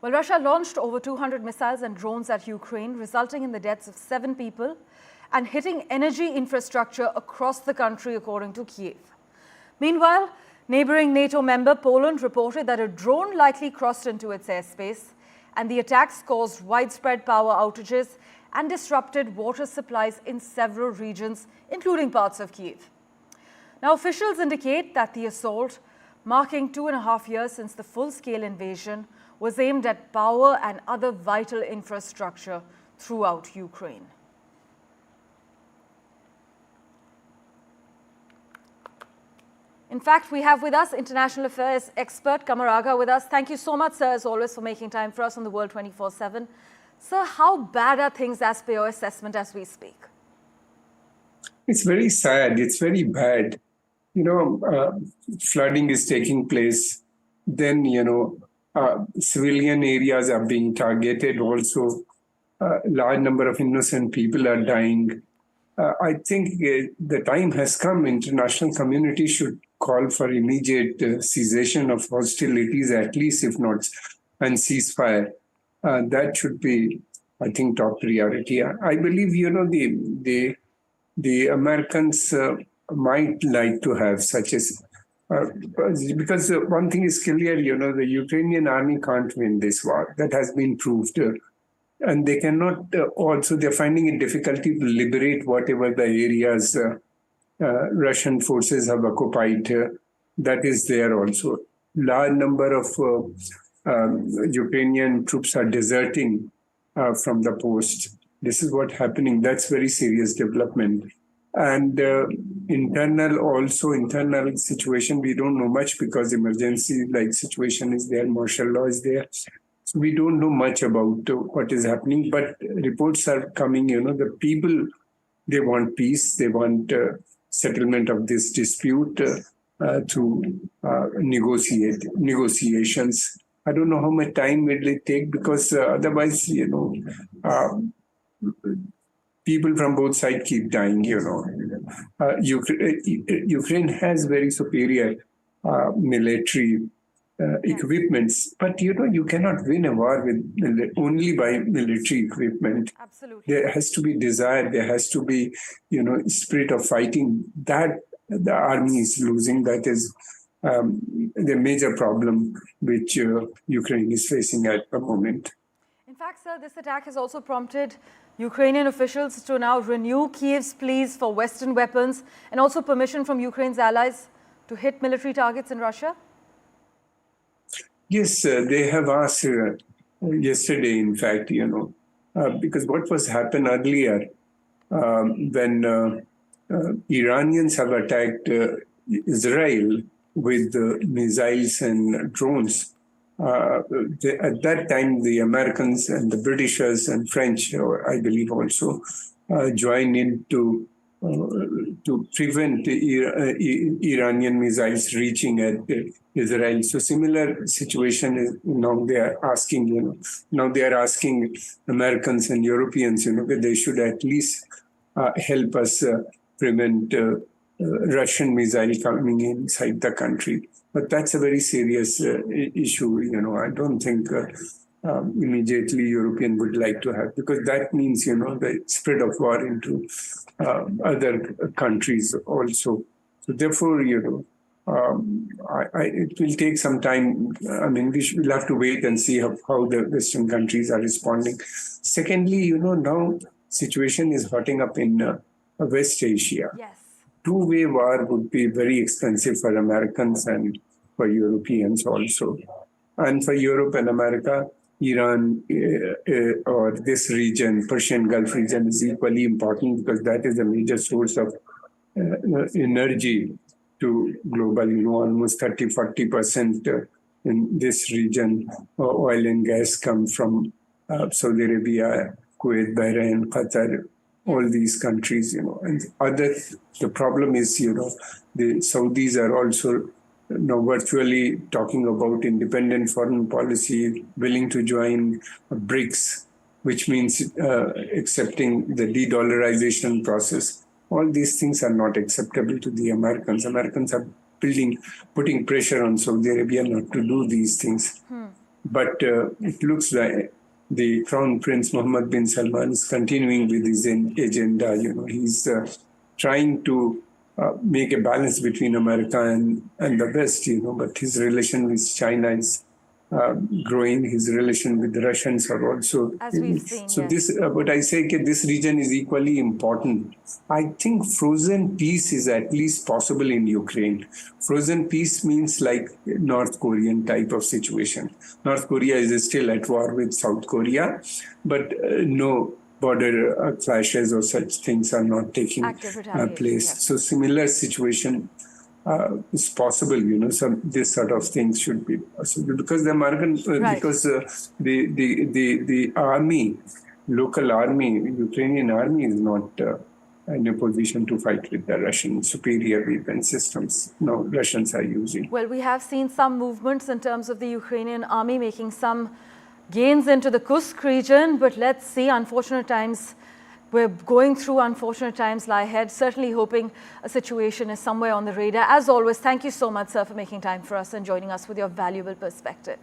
Well, Russia launched over 200 missiles and drones at Ukraine, resulting in the deaths of 7 people and hitting energy infrastructure across the country, according to Kyiv. Meanwhile, neighboring NATO member Poland reported that a drone likely crossed into its airspace, and the attacks caused widespread power outages and disrupted water supplies in several regions, including parts of Kyiv. Now, officials indicate that the assault, marking 2.5 years since the full-scale invasion, was aimed at power and other vital infrastructure throughout Ukraine. In fact, we have with us international affairs expert Qamar Agha with us. Thank you so much, sir, as always, for making time for us on the World 24/7. Sir, how bad are things as per your assessment as we speak? It's very sad. It's very bad. Flooding is taking place. Then, civilian areas are being targeted. Also, a large number of innocent people are dying. I think the time has come. International community should call for immediate cessation of hostilities, at least, if not, and ceasefire. That should be, I think, top priority. I believe, the Americans might like to have such as, because one thing is clear, the Ukrainian army can't win this war. That has been proved. And they cannot also, they're finding it difficult to liberate whatever the areas Russian forces have occupied. That is there also. Large number of Ukrainian troops are deserting from the post. This is what's happening. That's very serious development. And internal situation, we don't know much because emergency-like situation is there, martial law is there. So we don't know much about what is happening, but reports are coming, the people, they want peace, they want settlement of this dispute through negotiations. I don't know how much time it will take because otherwise, people from both sides keep dying, Ukraine has very superior military equipments, but you cannot win a war with only by military equipment. Absolutely. There has to be desire, there has to be, spirit of fighting. That the army is losing. That is the major problem which Ukraine is facing at the moment. In fact, sir, this attack has also prompted Ukrainian officials to now renew Kyiv's pleas for Western weapons and also permission from Ukraine's allies to hit military targets in Russia. Yes, they have asked yesterday, in fact, because what was happened earlier when Iranians have attacked Israel with missiles and drones. At that time, the Americans and the Britishers and French, I believe also, joined in to prevent Iranian missiles reaching at Israel. So similar situation is now they are asking, Americans and Europeans, that they should at least help us prevent Russian missile coming inside the country. But that's a very serious issue. I don't think immediately European would like to have, because that means, the spread of war into other countries also. So therefore, it will take some time. We'll have to wait and see how the Western countries are responding. Secondly, now situation is hotting up in West Asia. Yes. Two-way war would be very expensive for Americans and for Europeans also. And for Europe and America, Iran or this region, Persian Gulf region, is equally important because that is a major source of energy to global, almost 30-40% in this region. Oil and gas come from Saudi Arabia, Kuwait, Bahrain, Qatar, all these countries, and the problem is, the Saudis are also now virtually talking about independent foreign policy, willing to join BRICS, which means accepting the de-dollarization process. All these things are not acceptable to the Americans. Americans are putting pressure on Saudi Arabia not to do these things. But it looks like the Crown Prince Mohammed bin Salman is continuing with his agenda. He's trying to make a balance between America and the West, but his relation with China is growing. His relation with the Russians are also. As we've seen, so yes. this, but I say this region is equally important. I think frozen peace is at least possible in Ukraine. Frozen peace means like North Korean type of situation. North Korea is still at war with South Korea, but no border clashes or such things are not taking place. Yes. So similar situation is possible, this sort of things should be possible because the American, because the army, local army, Ukrainian army is not in a position to fight with the Russian superior weapon systems. No, Russians are using. Well, we have seen some movements in terms of the Ukrainian army making some gains into the Kursk region, but let's see, unfortunate times. We're going through unfortunate times lie ahead, certainly hoping a situation is somewhere on the radar. As always, thank you so much, sir, for making time for us and joining us with your valuable perspective.